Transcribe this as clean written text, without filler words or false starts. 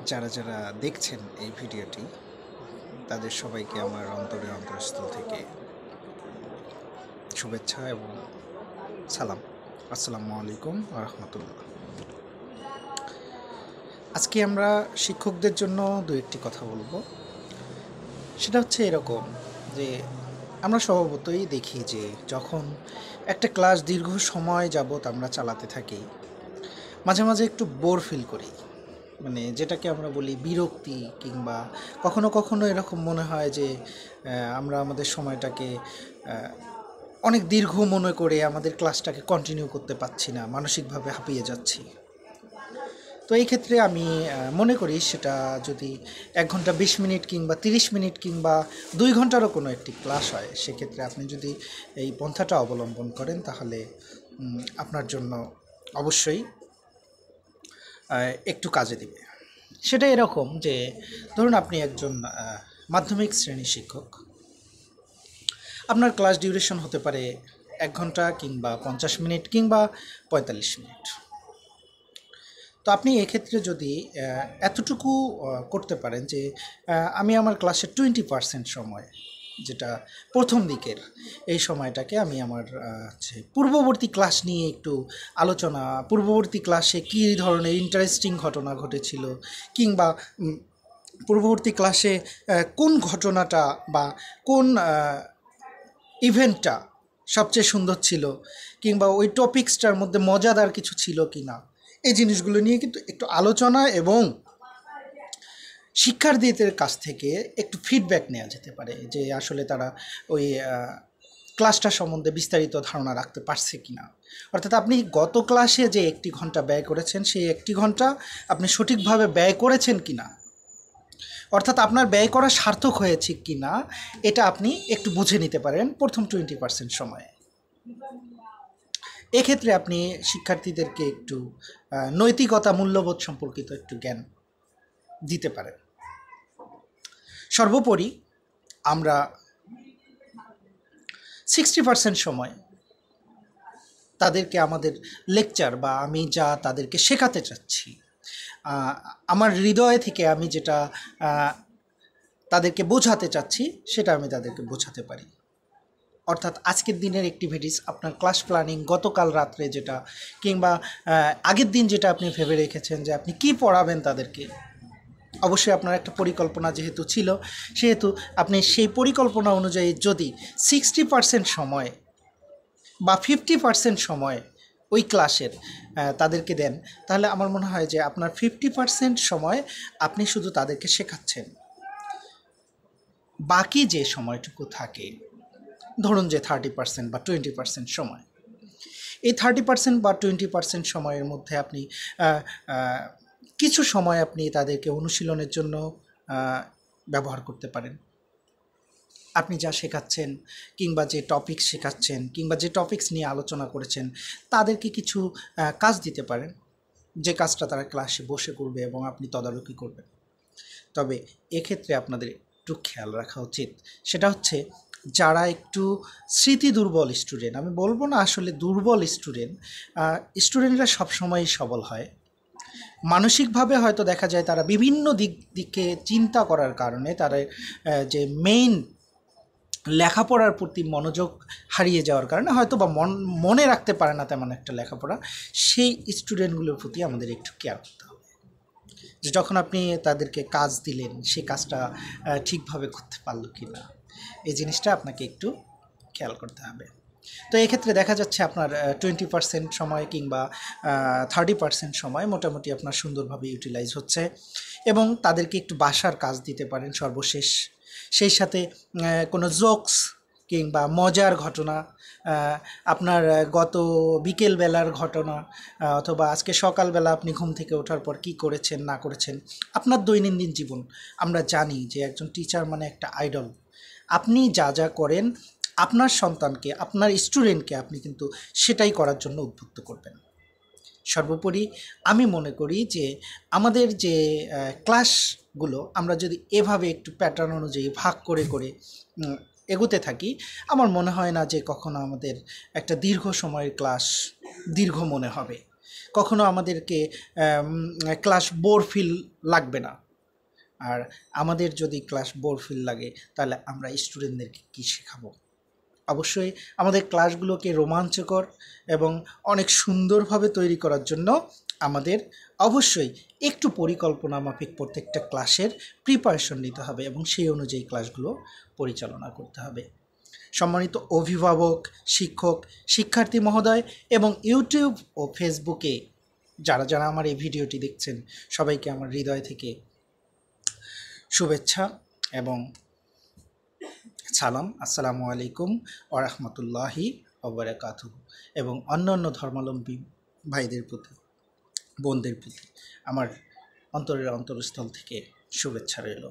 যারা যারা দেখছেন এই ভিডিওটি তাদের সবাইকে আমার অন্তরস্থল থেকে শুভেচ্ছা এবং সালাম। আসসালামু আলাইকুম ওয়া রাহমাতুল্লাহ। আজকে আমরা শিক্ষকদের জন্য দু একটি কথা বলবো। সেটা হচ্ছে এরকম যে আমরা স্বভাবতই দেখি যে যখন একটা ক্লাস দীর্ঘ সময় যাবৎ আমরা চালাতে থাকি, মাঝে মাঝে একটু বোর ফিল করি, মানে যেটাকে আমরা বলি বিরক্তি, কিংবা কখনো কখনো এরকম মনে হয় যে আমরা আমাদের সময়টাকে অনেক দীর্ঘ মনে করে আমাদের ক্লাসটাকে কন্টিনিউ করতে পারছি না, মানসিকভাবে হাঁপিয়ে যাচ্ছি। তো এই ক্ষেত্রে আমি মনে করি সেটা যদি 1 ঘন্টা 20 মিনিট কিংবা 30 মিনিট কিংবা 2 ঘন্টারও কোনো একটি ক্লাস হয়, সেক্ষেত্রে আপনি যদি এই পন্থাটা অবলম্বন করেন তাহলে আপনার জন্য অবশ্যই একটু কাজে দিবে। সেটা এরকম যে ধরুন আপনি একজন মাধ্যমিক শ্রেণীর শিক্ষক। আপনার ক্লাস ডিউরেশন হতে পারে 1 ঘন্টা কিংবা 50 মিনিট কিংবা 45 মিনিট। তো আপনি এক্ষেত্রে যদি এতটুকু করতে পারেন যে আমি আমার ক্লাসের 20% সময়, যেটা প্রথম দিকের এই সময়টাকে আমি আমার পূর্ববর্তী ক্লাস নিয়ে একটু আলোচনা, পূর্ববর্তী ক্লাসে কী ধরনের ইন্টারেস্টিং ঘটনা ঘটেছিল, কিংবা পূর্ববর্তী ক্লাসে কোন ঘটনাটা বা কোন ইভেন্টটা সবচেয়ে সুন্দর ছিল, কিংবা ওই টপিক্সটার মধ্যে মজাদার কিছু ছিল কি না, এই জিনিসগুলো নিয়ে কিন্তু একটু আলোচনা এবং শিক্ষার্থীদের কাছ থেকে একটু ফিডব্যাক নেওয়া যেতে পারে যে আসলে তারা ওই ক্লাসটা সম্বন্ধে বিস্তারিত ধারণা রাখতে পারছে কি না। অর্থাৎ আপনি গত ক্লাসে যে 1 ঘন্টা ব্যয় করেছেন, সেই 1 ঘন্টা আপনি সঠিকভাবে ব্যয় করেছেন কি না, অর্থাৎ আপনার ব্যয় করা সার্থক হয়েছে কি না, এটা আপনি একটু বুঝে নিতে পারেন প্রথম 20% সময়ে। এক্ষেত্রে আপনি শিক্ষার্থীদেরকে একটু নৈতিকতা, মূল্যবোধ সম্পর্কিত একটু জ্ঞান দিতে পারেন। সর্বোপরি আমরা 60% সময় তাদেরকে আমাদের লেকচার বা আমি যা তাদেরকে শেখাতে চাচ্ছি, আমার হৃদয় থেকে আমি যেটা তাদেরকে বোঝাতে চাচ্ছি, সেটা আমি তাদেরকে বোঝাতে পারি। অর্থাৎ আজকের দিনের অ্যাক্টিভিটিস, আপনার ক্লাস প্ল্যানিং গতকাল রাত্রে যেটা, কিংবা আগের দিন যেটা আপনি ভেবে রেখেছেন যে আপনি কি পড়াবেন তাদেরকে, অবশ্যই আপনার একটা পরিকল্পনা যেহেতু ছিল, সেহেতু আপনি সেই পরিকল্পনা অনুযায়ী যদি 60% সময় বা 50% সময় ওই ক্লাসের তাদেরকে দেন, তাহলে আমার মনে হয় যে আপনার 50% সময় আপনি শুধু তাদেরকে শেখাচ্ছেন। বাকি যে সময়টুকু থাকে, ধরুন যে 30% বা 20% সময়, এই 30% বা 20% সময়ের মধ্যে আপনি কিছু সময় আপনি তাদেরকে অনুশীলনের জন্য ব্যবহার করতে পারেন। আপনি যা শেখাচ্ছেন, কিংবা যে টপিকস শেখাচ্ছেন, কিংবা যে টপিকস নিয়ে আলোচনা করেছেন, তাদেরকে কিছু কাজ দিতে পারেন, যে কাজটা তারা ক্লাসে বসে করবে এবং আপনি তদারকি করবেন। তবে এক্ষেত্রে আপনাদের একটু খেয়াল রাখা উচিত, সেটা হচ্ছে যারা একটু স্মৃতি দুর্বল স্টুডেন্ট, আমি বলবো না আসলে দুর্বল স্টুডেন্টরা সবসময়ই সবল হয়। মানসিকভাবে হয়তো দেখা যায় তারা বিভিন্ন দিকে চিন্তা করার কারণে তারা যে মেইন লেখাপড়ার প্রতি মনোযোগ হারিয়ে যাওয়ার কারণে হয়তো বা মনে রাখতে পারে না তেমন একটা লেখাপড়া, সেই স্টুডেন্টগুলোর প্রতি আমাদের একটু কেয়ার করতে হবে যে যখন আপনি তাদেরকে কাজ দিলেন, সেই কাজটা ঠিকভাবে করতে পারলো কি না, এই জিনিসটা আপনাকে একটু খেয়াল করতে হবে। তো এক্ষেত্রে দেখা যাচ্ছে আপনার 20% সময় কিংবা 30% সময় মোটামুটি আপনার সুন্দরভাবে ইউটিলাইজ হচ্ছে, এবং তাদেরকে একটু বাসার কাজ দিতে পারেন সর্বশেষ। সেই সাথে কোনো জোকস কিংবা মজার ঘটনা, আপনার গত বিকেলবেলার ঘটনা, অথবা আজকে সকালবেলা আপনি ঘুম থেকে ওঠার পর কী করেছেন না করেছেন, আপনার দৈনন্দিন জীবন। আমরা জানি যে একজন টিচার মানে একটা আইডল। আপনি যা যা করেন আপনার সন্তানকে, আপনার স্টুডেন্টকে আপনি কিন্তু সেটাই করার জন্য উদ্বুদ্ধ করবেন। সর্বোপরি আমি মনে করি যে আমাদের যে ক্লাসগুলো আমরা যদি এভাবে একটু প্যাটার্ন অনুযায়ী ভাগ করে করে এগোতে থাকি, আমার মনে হয় না যে কখনো আমাদের একটা দীর্ঘ সময়ের ক্লাস দীর্ঘ মনে হবে। কখনো আমাদেরকে ক্লাস বোর ফিল লাগবে না। আর আমাদের যদি ক্লাস বোর ফিল লাগে তাহলে আমরা স্টুডেন্টদেরকে কী শেখাবো? অবশ্যই আমাদের ক্লাসগুলোকে রোমাঞ্চকর এবং অনেক সুন্দরভাবে তৈরি করার জন্য আমাদের অবশ্যই একটু পরিকল্পনা মাফিক প্রত্যেকটা ক্লাসের প্রিপারেশন নিতে হবে এবং সেই অনুযায়ী ক্লাসগুলো পরিচালনা করতে হবে। সম্মানিত অভিভাবক, শিক্ষক, শিক্ষার্থী মহোদয় এবং ইউটিউব ও ফেসবুকে যারা যারা আমার এই ভিডিওটি দেখছেন, সবাইকে আমার হৃদয় থেকে শুভেচ্ছা এবং সালাম। আসসালামু আলাইকুম ওয়া রাহমাতুল্লাহি ওয়া বারাকাতুহু। এবং অন্যান্য ধর্মাবলম্বী ভাইদের প্রতি, বোনদের প্রতি আমার অন্তরের অন্তরস্থল থেকে শুভেচ্ছা রইল।